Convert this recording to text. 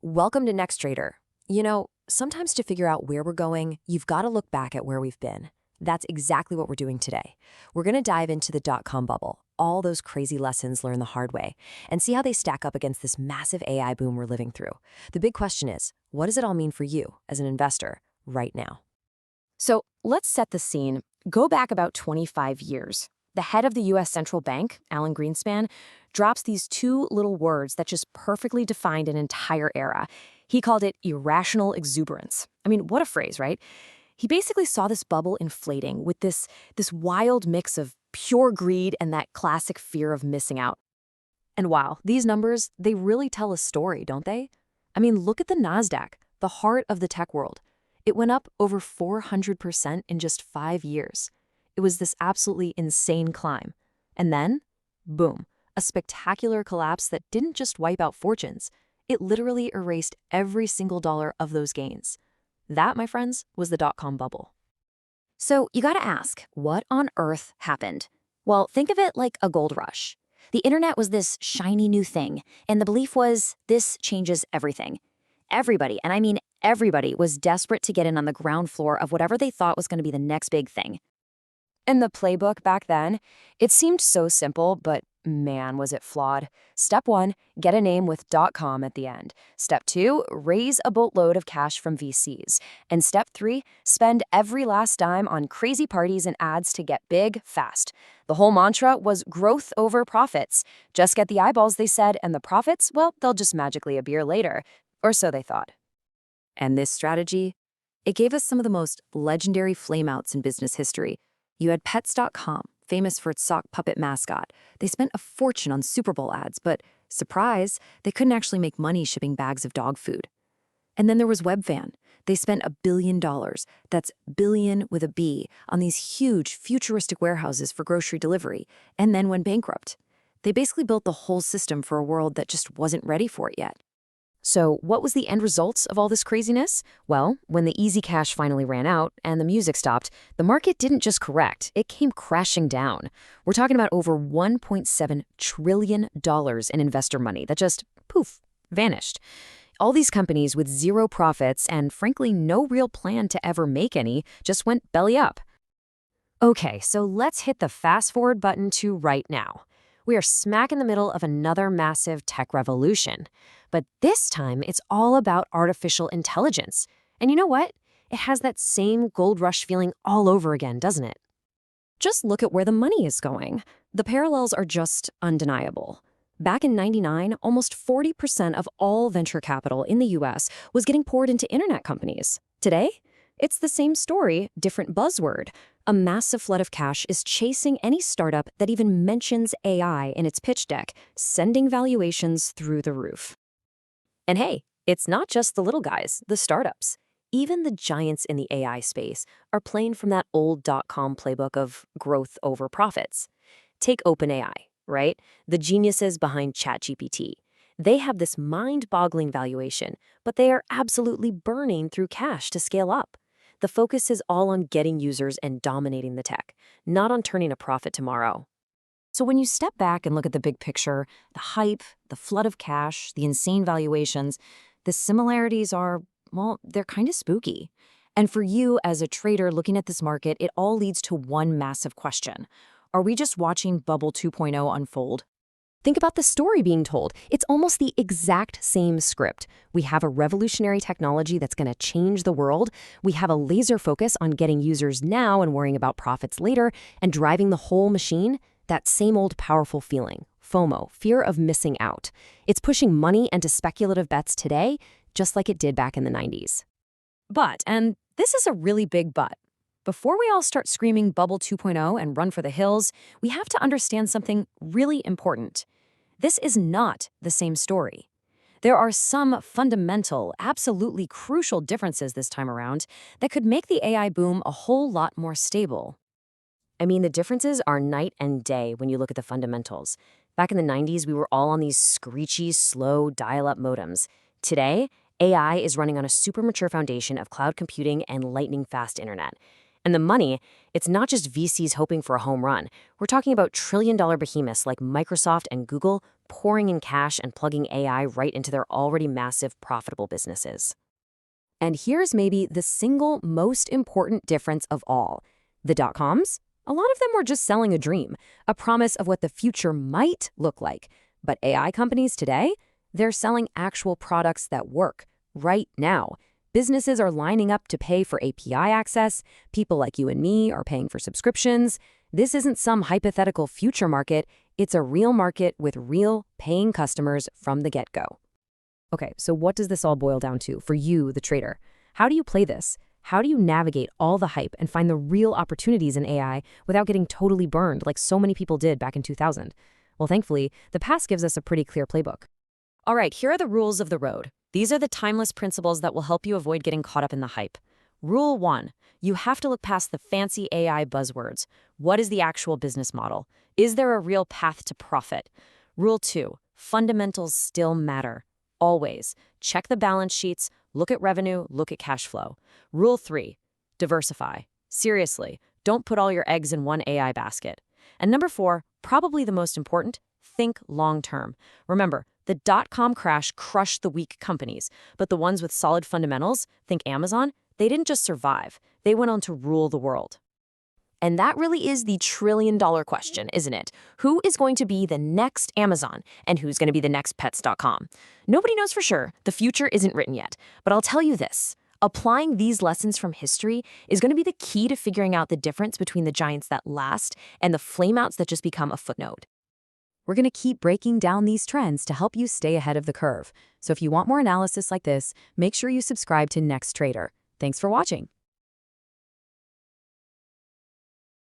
Welcome to Next Trader. Sometimes to figure out where we're going, you've got to look back at where we've been. That's exactly what we're doing today. We're going to dive into the dot-com bubble, all those crazy lessons learned the hard way, and see how they stack up against this massive AI boom we're living through. The big question is, what does it all mean for you as an investor right now? So let's set the scene. Go back about 25 years. The head of the U.S. Central Bank, Alan Greenspan, drops these two little words that just perfectly defined an entire era. He called it irrational exuberance. I mean, what a phrase, right? He basically saw this bubble inflating with this wild mix of pure greed and that classic fear of missing out. And wow, these numbers, they really tell a story, don't they? I mean, look at the NASDAQ, the heart of the tech world. It went up over 400% in just 5 years. It was this absolutely insane climb. And then, boom, a spectacular collapse that didn't just wipe out fortunes. It literally erased every single dollar of those gains. That, my friends, was the dot-com bubble. So you gotta ask, what on earth happened? Well, think of it like a gold rush. The internet was this shiny new thing, and the belief was this changes everything. Everybody, and I mean everybody, was desperate to get in on the ground floor of whatever they thought was going to be the next big thing. And the playbook back then, it seemed so simple, but man, was it flawed. Step 1, get a name with .com at the end. Step 2, raise a boatload of cash from VCs. And step 3, spend every last dime on crazy parties and ads to get big fast. The whole mantra was growth over profits. Just get the eyeballs, they said, and the profits, well, they'll just magically appear later. Or so they thought. And this strategy, it gave us some of the most legendary flameouts in business history. You had Pets.com, famous for its sock puppet mascot. They spent a fortune on Super Bowl ads, but surprise, they couldn't actually make money shipping bags of dog food. And then there was Webvan. They spent $1 billion, that's billion with a B, on these huge futuristic warehouses for grocery delivery, and then went bankrupt. They basically built the whole system for a world that just wasn't ready for it yet. So what was the end result of all this craziness? Well, when the easy cash finally ran out and the music stopped, the market didn't just correct, it came crashing down. We're talking about over $1.7 trillion in investor money that just, poof, vanished. All these companies with zero profits and frankly no real plan to ever make any just went belly up. Okay, so let's hit the fast forward button to right now. We are smack in the middle of another massive tech revolution. But this time, it's all about artificial intelligence. And you know what? It has that same gold rush feeling all over again, doesn't it? Just look at where the money is going. The parallels are just undeniable. Back in '99, almost 40% of all venture capital in the US was getting poured into internet companies. Today, it's the same story, different buzzword. A massive flood of cash is chasing any startup that even mentions AI in its pitch deck, sending valuations through the roof. And hey, it's not just the little guys, the startups. Even the giants in the AI space are playing from that old dot-com playbook of growth over profits. Take OpenAI, right? The geniuses behind ChatGPT. They have this mind-boggling valuation, but they are absolutely burning through cash to scale up. The focus is all on getting users and dominating the tech, not on turning a profit tomorrow. So when you step back and look at the big picture, the hype, the flood of cash, the insane valuations, the similarities are, well, they're kind of spooky. And for you as a trader looking at this market, it all leads to one massive question. Are we just watching Bubble 2.0 unfold? Think about the story being told. It's almost the exact same script. We have a revolutionary technology that's going to change the world. We have a laser focus on getting users now and worrying about profits later and driving the whole machine. That same old powerful feeling, FOMO, fear of missing out. It's pushing money into speculative bets today, just like it did back in the 90s. But, and this is a really big but, before we all start screaming Bubble 2.0 and run for the hills, we have to understand something really important. This is not the same story. There are some fundamental, absolutely crucial differences this time around that could make the AI boom a whole lot more stable. I mean, the differences are night and day when you look at the fundamentals. Back in the 90s, we were all on these screechy, slow dial-up modems. Today, AI is running on a super mature foundation of cloud computing and lightning-fast internet. And the money, it's not just VCs hoping for a home run. We're talking about trillion-dollar behemoths like Microsoft and Google pouring in cash and plugging AI right into their already massive, profitable businesses. And here's maybe the single most important difference of all. The dot-coms? A lot of them were just selling a dream, a promise of what the future might look like. But AI companies today, they're selling actual products that work right now. Businesses are lining up to pay for API access. People like you and me are paying for subscriptions. This isn't some hypothetical future market. It's a real market with real paying customers from the get-go. Okay, so what does this all boil down to for you, the trader? How do you play this? How do you navigate all the hype and find the real opportunities in AI without getting totally burned like so many people did back in 2000? Well, thankfully, the past gives us a pretty clear playbook. All right, here are the rules of the road. These are the timeless principles that will help you avoid getting caught up in the hype. Rule 1, you have to look past the fancy AI buzzwords. What is the actual business model? Is there a real path to profit? Rule 2, fundamentals still matter. Always. Check the balance sheets, look at revenue, look at cash flow. Rule 3, diversify. Seriously, don't put all your eggs in one AI basket. And number 4, probably the most important, think long-term. Remember, the dot-com crash crushed the weak companies, but the ones with solid fundamentals, think Amazon, they didn't just survive, they went on to rule the world. And that really is the trillion-dollar question, isn't it? Who is going to be the next Amazon, and who's going to be the next Pets.com? Nobody knows for sure. The future isn't written yet. But I'll tell you this. Applying these lessons from history is going to be the key to figuring out the difference between the giants that last and the flameouts that just become a footnote. We're going to keep breaking down these trends to help you stay ahead of the curve. So if you want more analysis like this, make sure you subscribe to Next Trader. Thanks for watching.